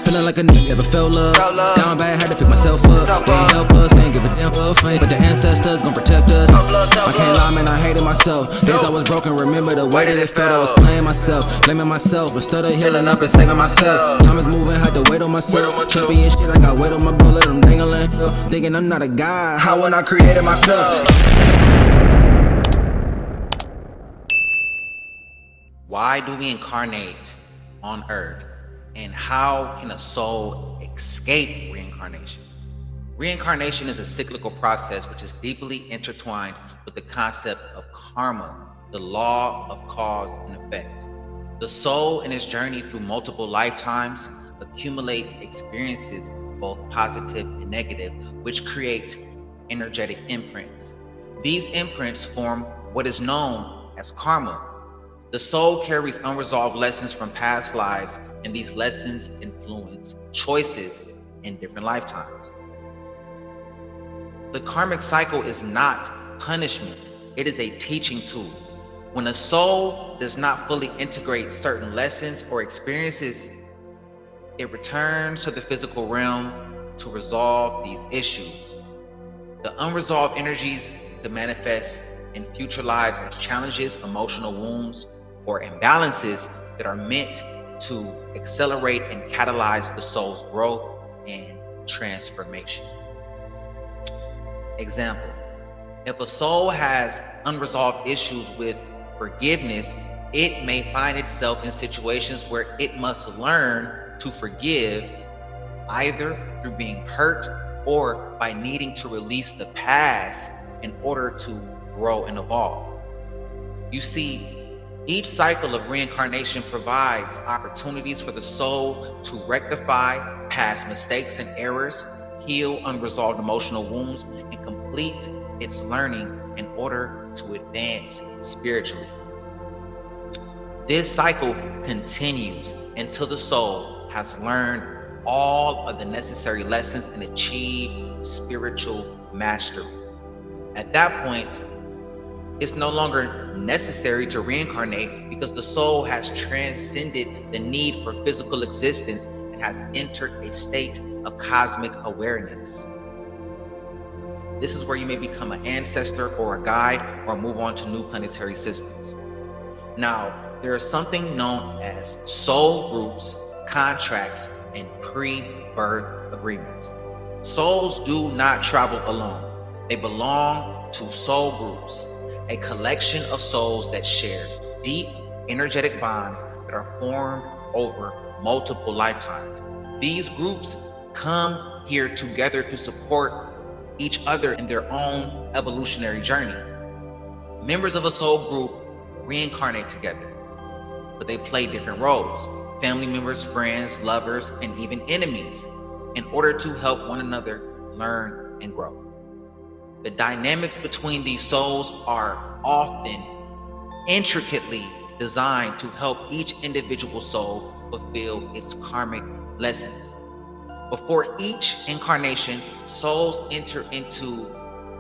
Feeling like a nigga never felt love. Down bad, had to pick myself up. They ain't help us, they ain't give a damn for fame, but the ancestors gon' protect us. I can't lie, man, I hated myself. Days I was broken, remember the way that it felt. I was playing myself, blaming myself instead of healing up and saving myself. Time is moving, had to wait on myself. Champion shit, I got weight on my bullet, I'm dangling. Thinking I'm not a god, how when I created myself. Why do we incarnate on Earth, and how can a soul escape reincarnation? Reincarnation is a cyclical process which is deeply intertwined with the concept of karma, the law of cause and effect. The soul in its journey through multiple lifetimes accumulates experiences, both positive and negative, which create energetic imprints. These imprints form what is known as karma. The soul carries unresolved lessons from past lives, and these lessons influence choices in different lifetimes. The karmic cycle is not punishment, it is a teaching tool. When a soul does not fully integrate certain lessons or experiences, it returns to the physical realm to resolve these issues. The unresolved energies that manifest in future lives as challenges, emotional wounds, or imbalances that are meant to accelerate and catalyze the soul's growth and transformation. Example, if a soul has unresolved issues with forgiveness, it may find itself in situations where it must learn to forgive, either through being hurt or by needing to release the past in order to grow and evolve. You see, each cycle of reincarnation provides opportunities for the soul to rectify past mistakes and errors, heal unresolved emotional wounds, and complete its learning in order to advance spiritually. This cycle continues until the soul has learned all of the necessary lessons and achieved spiritual mastery. At that point, it's no longer necessary to reincarnate because the soul has transcended the need for physical existence and has entered a state of cosmic awareness. This is where you may become an ancestor or a guide or move on to new planetary systems. Now, there is something known as soul groups, contracts, and pre-birth agreements. Souls do not travel alone. They belong to soul groups, a collection of souls that share deep energetic bonds that are formed over multiple lifetimes. These groups come here together to support each other in their own evolutionary journey. Members of a soul group reincarnate together, but they play different roles: family members, friends, lovers, and even enemies, in order to help one another learn and grow. The dynamics between these souls are often intricately designed to help each individual soul fulfill its karmic lessons. Before each incarnation, souls enter into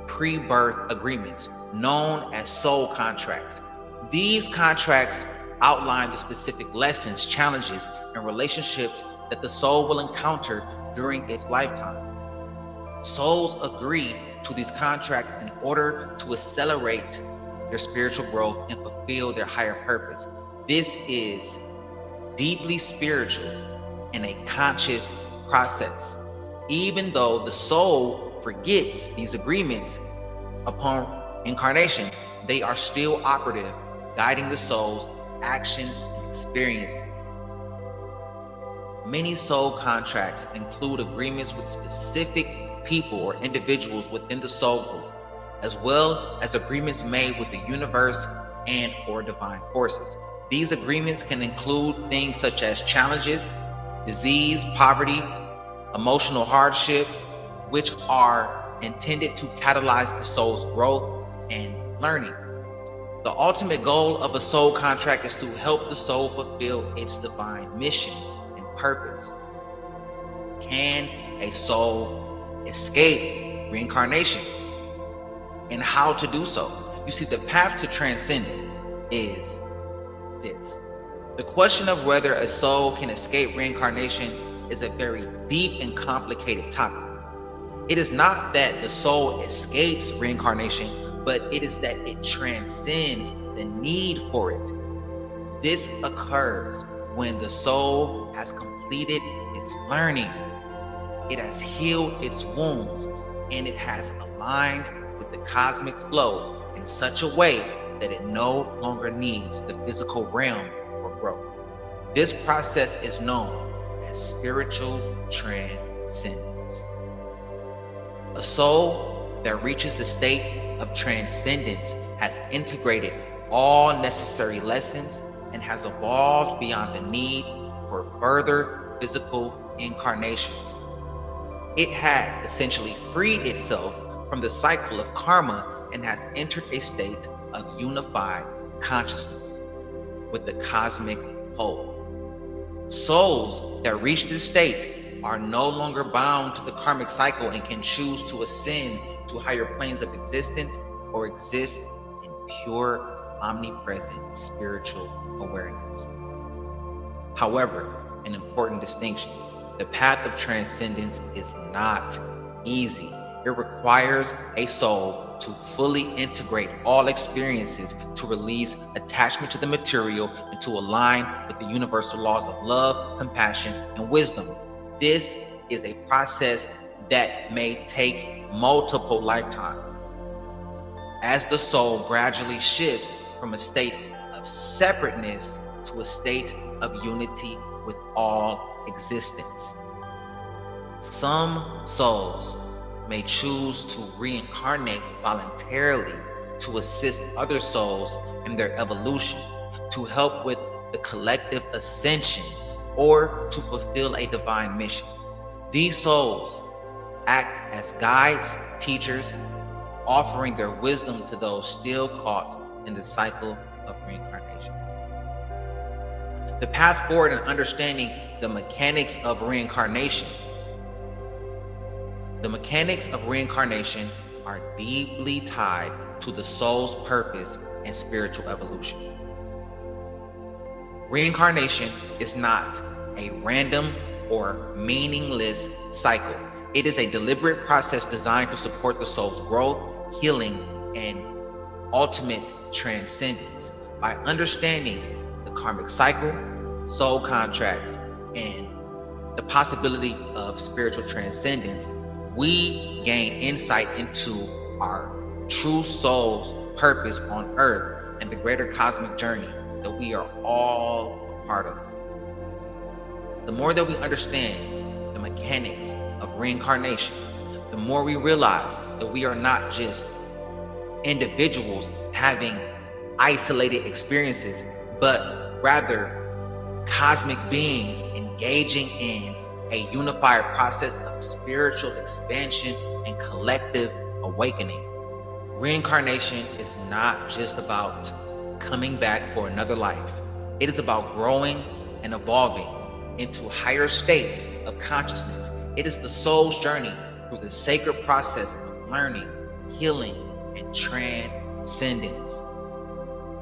pre-birth agreements known as soul contracts. These contracts outline the specific lessons, challenges, and relationships that the soul will encounter during its lifetime. Souls agree to these contracts in order to accelerate their spiritual growth and fulfill their higher purpose. This is deeply spiritual and a conscious process. Even though the soul forgets these agreements upon incarnation, they are still operative, guiding the soul's actions and experiences. Many soul contracts include agreements with specific people or individuals within the soul group, as well as agreements made with the universe and or divine forces. These agreements can include things such as challenges, disease, poverty, emotional hardship, which are intended to catalyze the soul's growth and learning. The ultimate goal of a soul contract is to help the soul fulfill its divine mission and purpose. Can a soul escape reincarnation, and how to do so? You see, the path to transcendence is this. The question of whether a soul can escape reincarnation is a very deep and complicated topic. It is not that the soul escapes reincarnation, but it is that it transcends the need for it. This occurs when the soul has completed its learning, it has healed its wounds, and it has aligned with the cosmic flow in such a way that it no longer needs the physical realm for growth. This process is known as spiritual transcendence. A soul that reaches the state of transcendence has integrated all necessary lessons and has evolved beyond the need for further physical incarnations. It has essentially freed itself from the cycle of karma and has entered a state of unified consciousness with the cosmic whole. Souls that reach this state are no longer bound to the karmic cycle and can choose to ascend to higher planes of existence or exist in pure, omnipresent spiritual awareness. However, an important distinction: the path of transcendence is not easy. It requires a soul to fully integrate all experiences, to release attachment to the material, and to align with the universal laws of love, compassion, and wisdom. This is a process that may take multiple lifetimes. As the soul gradually shifts from a state of separateness to a state of unity with all existence. Some souls may choose to reincarnate voluntarily to assist other souls in their evolution, to help with the collective ascension, or to fulfill a divine mission. These souls act as guides, teachers, offering their wisdom to those still caught in the cycle of reincarnation. The path forward in understanding the mechanics of reincarnation. The mechanics of reincarnation are deeply tied to the soul's purpose and spiritual evolution. Reincarnation is not a random or meaningless cycle. It is a deliberate process designed to support the soul's growth, healing, and ultimate transcendence. By understanding the karmic cycle, soul contracts, and the possibility of spiritual transcendence, we gain insight into our true soul's purpose on earth and the greater cosmic journey that we are all a part of. The more that we understand the mechanics of reincarnation, the more we realize that we are not just individuals having isolated experiences, but rather cosmic beings engaging in a unified process of spiritual expansion and collective awakening. Reincarnation is not just about coming back for another life. It is about growing and evolving into higher states of consciousness. It is the soul's journey through the sacred process of learning, healing, and transcendence.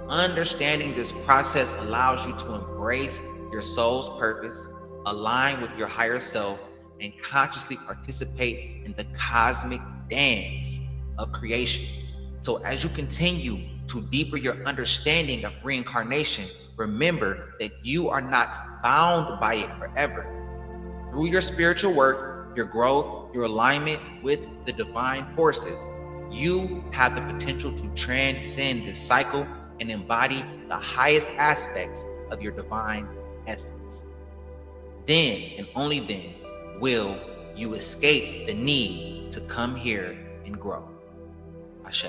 Understanding this process allows you to embrace your soul's purpose, align with your higher self, and consciously participate in the cosmic dance of creation. So as you continue to deepen your understanding of reincarnation, remember that you are not bound by it forever. Through your spiritual work, your growth, your alignment with the divine forces, you have the potential to transcend this cycle and embody the highest aspects of your divine essence. Then and only then will you escape the need to come here and grow. Ashe.